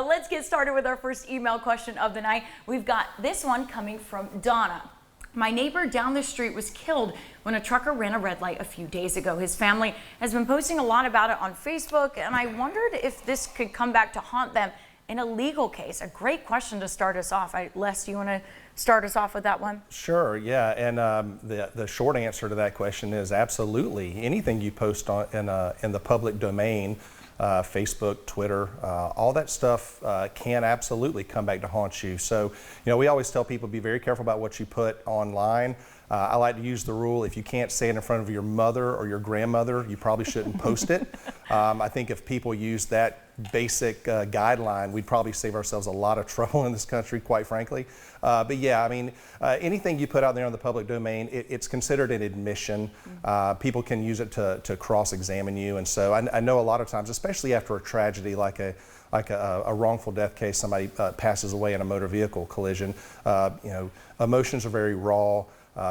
Let's get started with our first email question of the night. We've got this one coming from Donna. My neighbor down the street was killed when a trucker ran a red light a few days ago. His family has been posting a lot about it on Facebook, and I wondered if this could come back to haunt them in a legal case. A great question to start us off. Les, do you want to start us off with that one? Sure, yeah, and the short answer to that question is absolutely. Anything you post in the public domain, Facebook, Twitter, all that stuff can absolutely come back to haunt you. So, we always tell people be very careful about what you put online. I like to use the rule, if you can't say it in front of your mother or your grandmother, you probably shouldn't post it. I think if people use that basic guideline, we'd probably save ourselves a lot of trouble in this country, quite frankly. But yeah, I mean, anything you put out there on the public domain, it's considered an admission. People can use it to cross-examine you. And so I know a lot of times, especially after a tragedy like a wrongful death case, somebody passes away in a motor vehicle collision, emotions are very raw.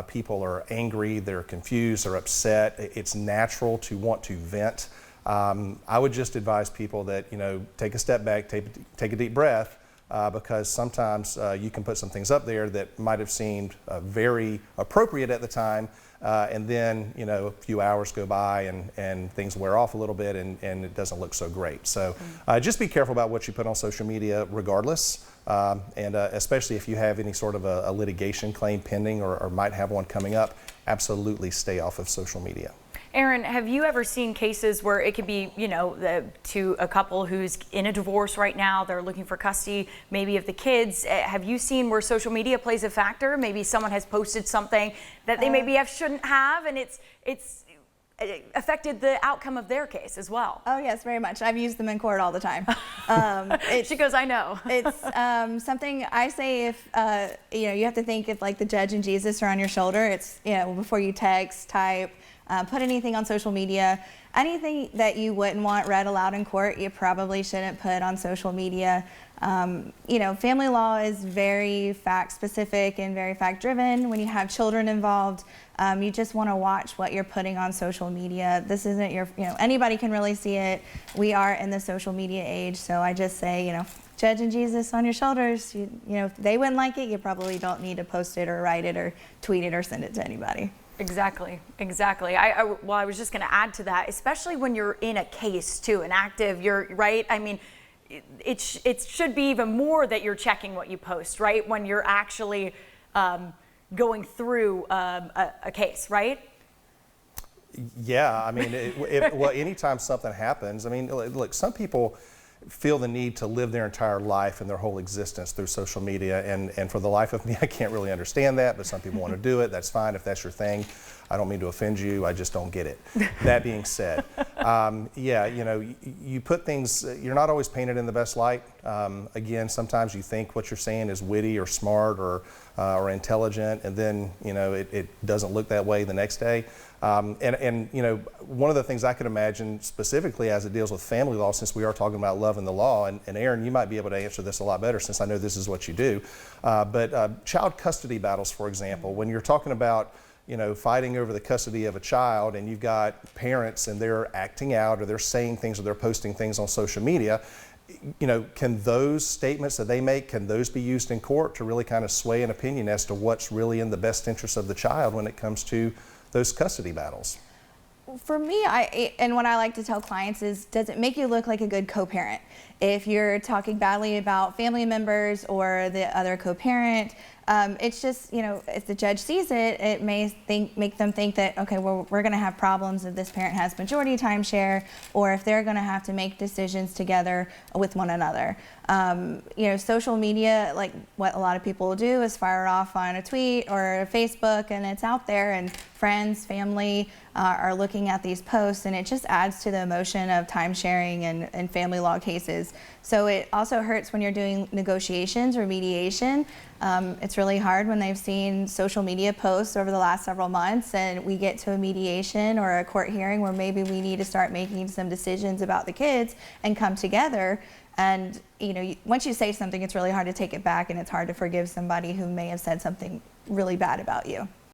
People are angry, they're confused, they're upset. It's natural to want to vent. I would just advise people that, take a step back, take a deep breath, because sometimes you can put some things up there that might have seemed very appropriate at the time, and then, a few hours go by and things wear off a little bit and it doesn't look so great. So just be careful about what you put on social media regardless. And especially if you have any sort of a litigation claim pending or might have one coming up, absolutely stay off of social media. Aaron, have you ever seen cases where it could be, to a couple who's in a divorce right now, they're looking for custody maybe of the kids? Have you seen where social media plays a factor? Maybe someone has posted something that they maybe shouldn't have, and it's affected the outcome of their case as well. Oh yes, very much. I've used them in court all the time. She goes, I know. It's something I say if, you have to think if like the judge and Jesus are on your shoulder, it's, before you text, type, put anything on social media, anything that you wouldn't want read aloud in court, you probably shouldn't put on social media. Family law is very fact specific and very fact driven. When you have children involved, you just want to watch what you're putting on social media. This isn't your, anybody can really see it. We are in the social media age, so I just say, judge and Jesus on your shoulders. If they wouldn't like it, you probably don't need to post it or write it or tweet it or send it to anybody. Exactly. I was just going to add to that, especially when you're in a case too, an active, you're right. I mean, it should be even more that you're checking what you post, right? When you're actually going through a case, right? Yeah, I mean, anytime something happens, I mean, look, some people feel the need to live their entire life and their whole existence through social media, and for the life of me, I can't really understand that, but some people want to do it. That's fine if that's your thing. I don't mean to offend you, I just don't get it. That being said, you put things, you're not always painted in the best light. Again, sometimes you think what you're saying is witty or smart or intelligent, and then it doesn't look that way the next day. One of the things I could imagine specifically as it deals with family law, since we are talking about love and the law, and Aaron, you might be able to answer this a lot better since I know this is what you do, but child custody battles, for example, when you're talking about fighting over the custody of a child and you've got parents and they're acting out or they're saying things or they're posting things on social media, can those statements that they make, can those be used in court to really kind of sway an opinion as to what's really in the best interest of the child when it comes to those custody battles? For me, and what I like to tell clients is, does it make you look like a good co-parent? If you're talking badly about family members or the other co-parent, it's just, if the judge sees it, it may make them think that, okay, well, we're going to have problems if this parent has majority timeshare, or if they're going to have to make decisions together with one another. Social media, like what a lot of people will do is fire off on a tweet or Facebook, and it's out there, and friends, family are looking at these posts, and it just adds to the emotion of time sharing and family law cases. So it also hurts when you're doing negotiations or mediation. It's really hard when they've seen social media posts over the last several months and we get to a mediation or a court hearing where maybe we need to start making some decisions about the kids and come together. And once you say something, it's really hard to take it back, and it's hard to forgive somebody who may have said something really bad about you.